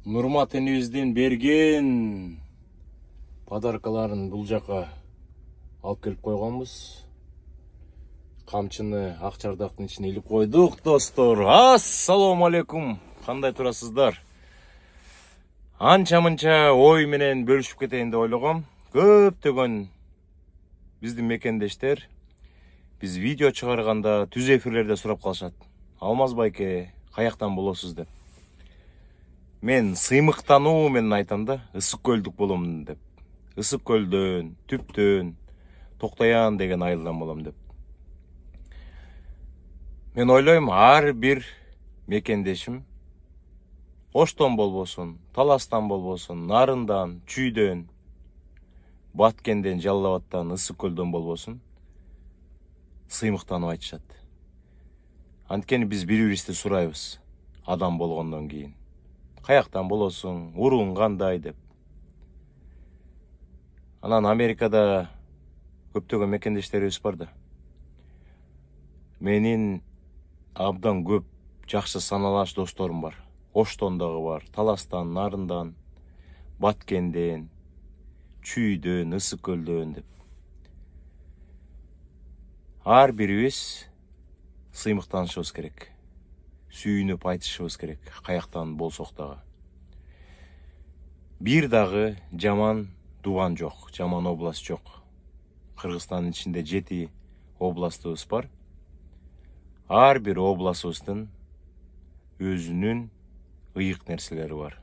Нурмат энебиздин берген подаркаларын бул жака алып келип койгонбуз. Камчыны ак чардактын ичине илип койдук, достор. Ассалому алейкум. Кандай турасыздар? Анча-мынча ой менен бөлүшүп кетейин деп ойлогом. Көптөгөн биздин мекендештер биз видео чыгарганда түз эфирлерде сурап калышат. Алмаз байке, каяктан болосуз деп. Мен сыймыктануу менен айтам да, ысык көлдүк болом деп. Ысык көлдөн, түптөн, Токтаян деген айылдан болом деп. Мен ойлойм, ар бир мекендешим Оштон болбосун, Таластан болбосун, Нарындан, Чүйдөн, Баткенден, Жалал Абадтан, ысык көлдөн болбосун, сыймыктанып айтышат. Анткени биз бири-бирибизди сурайбыз адам болгондон кийин. Каяктан болосуң, уруң кандай деп. Анан Америкада көптөгөн мекендештерибиз бар да. Менин абдан көп жакшы саналаш досторум бар. Оштондогу бар, Таластан, Нарындан, Баткенден, Чүйдөн, ысык көлдөн деп. Ар бирибиз сыймыктанышыбыз керек. Сүйүнүп айтышыбыз керек, каяктан болсок дагы. Бир дагы жаман дубан жок, жаман область жок. Кыргызстандын ичинде 7 областыбыз бар. Ар бир областыбыздын өзүнүн ыйык нерселери бар.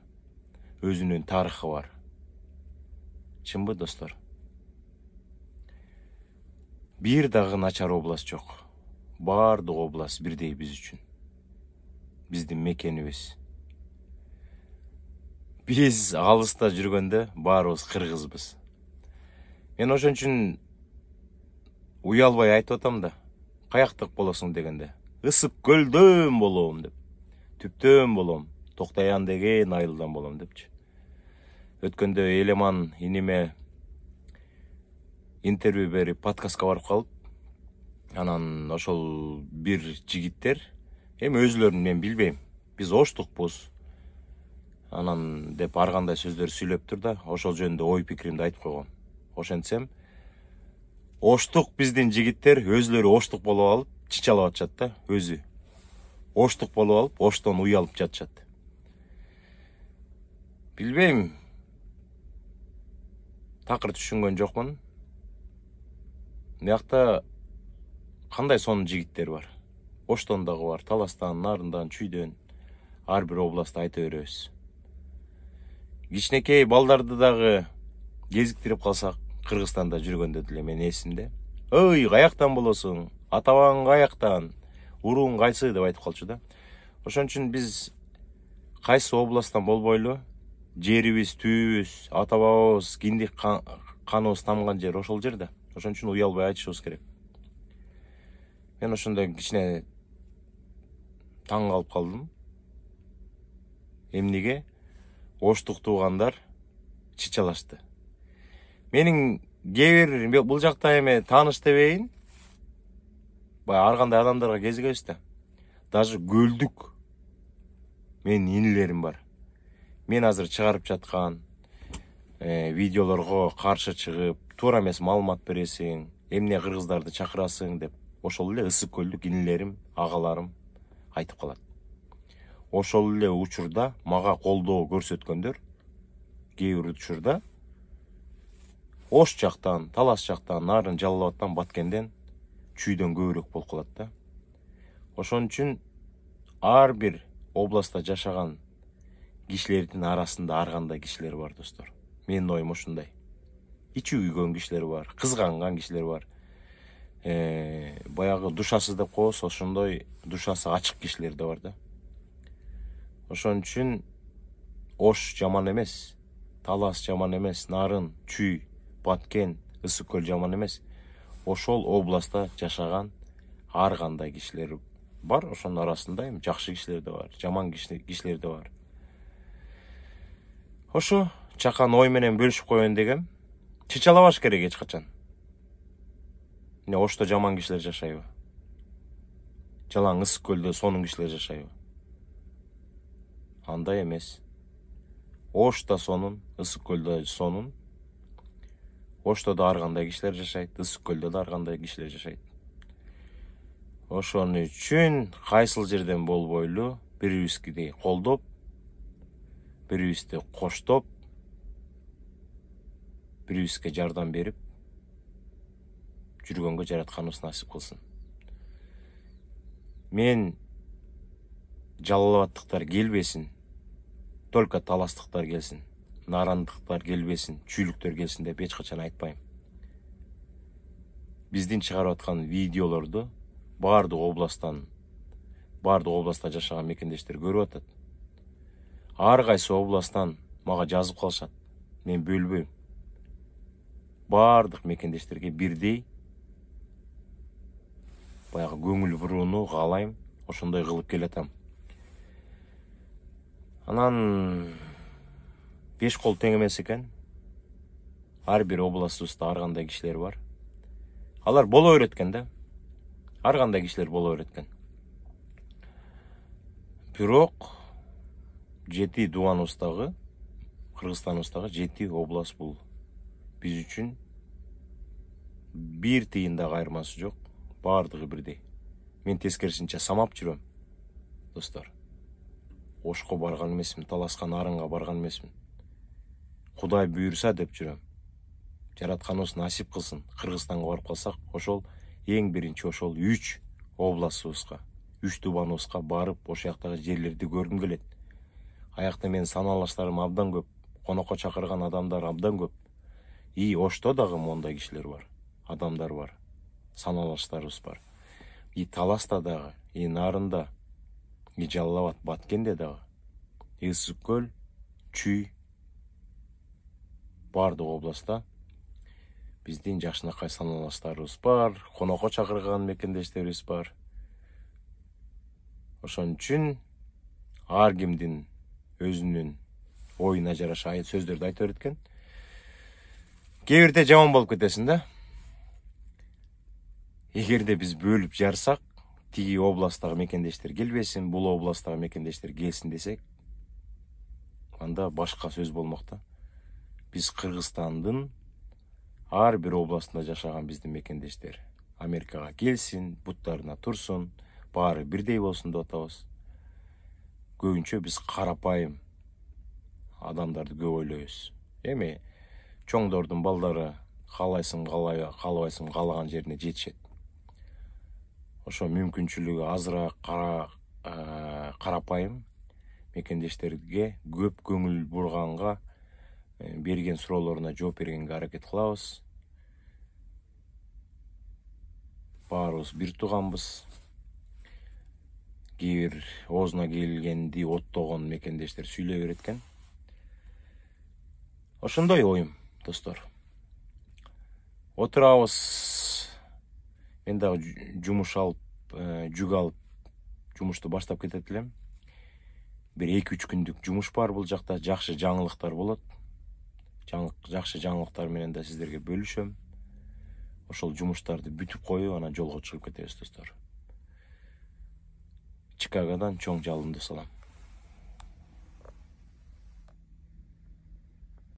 Өзүнүн тарыхы бар. Чынбы, достор? Бир дагы начар область жок. Бардык область бирдей биз үчүн. Биздин мекенибиз. Биз алыста жүргөндө баарыбыз кыргызбыз. Мен ошон үчүн уялбай айтып атам да, каяктык болосуң дегенде, ысык көлдөн болом деп. Түптөн болом, Токтаян деген айылдан болом депчи. Өткөндө Элеман иниме интервью берип подкастка барып калып, анан ошол бир жигиттер, эми өзүлөрүн мен билбейм, биз оштукпуз, анан деп ар кандай сөздөр сүйлөптүр да, ошол жөнүндө ой пикиримди айтып койгом. Ошентсем, оштук биздин жигиттер өзүлөрү оштук болуп алып, чычалап атышат да, өзү. Оштук болуп алып, оштон уялып жатышат. Билбейм, такыр түшүнгөн жокмун. Мыякта кандай сонун жигиттер бар. Оштон дагы бар, Таластан, Нарындан, Чүйдөн, ар бир областты айта беребиз. Кичинекей балдарды дагы кезиктирип калсак, Кыргызстанда жүргөндө деле мен эсимде. Ой, каяктан болосуң? Атабаң каяктан? Уруң кайсы деп айтып калчу да. Ошон үчүн биз кайсы областтан болбойлу, жерибиз, түбүбүз, ата-бабабыз, киндик каныбыз тамган жер ошол жер да. Ошон үчүн уялбай айтышыбыз керек. Мен ошондо кичине таң калып калдым. Эмнеге оштук туугандар чычалашты. Менин кээ бир бул жакта эме тааныш дебейин, баягы ар кандай адамдарга кезигебиз да. Даже көлдүк менин инилерим бар. Мен азыр чыгарып жаткан видеолорго каршы чыгып, туура эмес маалымат бересиң, эмне кыргыздарды чакырасың деп, ошол эле ысык көлдүк инилерим, агаларым айтып калат. Ошол эле учурда мага колдоо көрсөткөндөр, кээ бир учурда Ош жактан, Талас жактан, Нарын, Жалал Абадтан, Баткенден, Чүйдөн көбүрөөк болуп калат да. Ошон үчүн ар бир областта жашаган кишилердин арасында ар кандай кишилер бар, достор. Менин оюм ушундай. Ичи күйгөн кишилер бар, кызганган кишилер бар. Баягы душасыз деп коебуз, ошондой душасы ачык кишилер да бар да. Ошон үчүн Ош жаман эмес, Талас жаман эмес, Нарын, Чүй, Баткен, ысык көл жаман эмес. Ошол областта жашаган ар кандай кишилер бар, ошонун арасында эми жакшы кишилер да бар, жаман кишилер да бар. Ошо чакан ой менен бөлүшүп коеюн дегем. Чычалабаш керек эч качан. Эмне Ошто жаман кишилер жашайбы? Жалаң ысык көлдө сонун кишилер жашайбы? Андай эмес. Ошта сонун, Ысык көлдө сонун. Ошто да ар кандай кишилер жашайт, Ысык көлдө да ар кандай кишилер жашайт. Ошон үчүн кайсыл жерден болбойлу бирибизди колдоп, бирибизди коштоп, бирибизге жардам берип жүргөнгө жаратканыбыз насип кылсын. Мен жалалабаттыктар келбесин, только таластыктар келсин, нарандыктар келбесин, чүйлүктөр келсин деп эч качан айтпайм. Биздин чыгарып аткан видеолорду бардык областта жашаган мекендештер көрүп атат. Ар кайсы областтан мага жазып калышат. Мен бөлбөйм. Бардык мекендештерге бирдей баягы көңүл бурууну каалайм, ошондой кылып келатам. Анан 5 кол тең эмес экен. Ар бир областыбызда ар кандай кишилер бар. Алар боло береткен да. Ар кандай кишилер боло береткен. Бирок 7 дубаныбыздагы, Кыргызстаныбыздагы 7 област бул биз үчүн бир тыйын да айырмасы жок. Бардыгы бирдей. Мен тескерисинче самап жүрөм, достор. Ошко барган эмесмин, таласкан арынга барган эмесмин. Кудай буйрса деп жүрөм. Жаратканыбыз насип кылсын. Кыргызстанга барып калсак, ошол эң биринчи ошол 3 областыбызга, 3 дубаныбызга барып, ошол жактагы жерлерди көргүм келет. Аякта менин саналаштарым абдан көп, конокко чакырган адамдар абдан көп. Ошто дагы мондай кишилер бар, адамдар бар, саналаштарыбыз бар. Таласта дагы, Нарында, Жалал-Абад, Баткенде дагы, Ысык көл, Чүй, бардык областта биздин жакшынакай саналаштарыбыз бар, конокко чакырган мекендештерибиз бар. Ошон үчүн ар кимдин өзүнүн оюна жараша сөздөрдү айтып берет. Кээ бирде жаман болуп кетесиң да. Эгерде биз бөлүп жарсак, тиги областтагы мекендештер келбесин, бул областтагы мекендештер келсин десек, анда башка сөз болмок да. Биз Кыргызстандын ар бир областында жашаган биздин мекендештер Америкага келсин, буттарына турсун, баары бирдей болсун деп атабыз. Көбүнчө биз карапайым адамдарды көп ойлойбуз. Эми чоңдордун балдары каалайсың каалабайсың каалаган жерине жетишет. Ошо мүмкүнчүлүгү азыраак карапайым мекендештерге көп көңүл бурганга, берген суроолоруна жооп бергенге аракет кылабыз. Баарыбыз бир тууганбыз. Кээ бир оозуна келгенди оттогон мекендештер сүйлөй берет экен. Ошондой оюм, достор. Отурабыз. Мен дагы жумуш алып, жүк алып, жумушту баштап кетет элем. Бир 2-3 күндүк жумуш бар бул жакта, жакшы жаңылыктар болот. Жакшы жаңылыктар менен да сиздерге бөлүшөм. Ошол жумуштарды бүтүп коюп, анан жолго чыгып кетебиз, достор. Чикагодан чоң жалынды салам.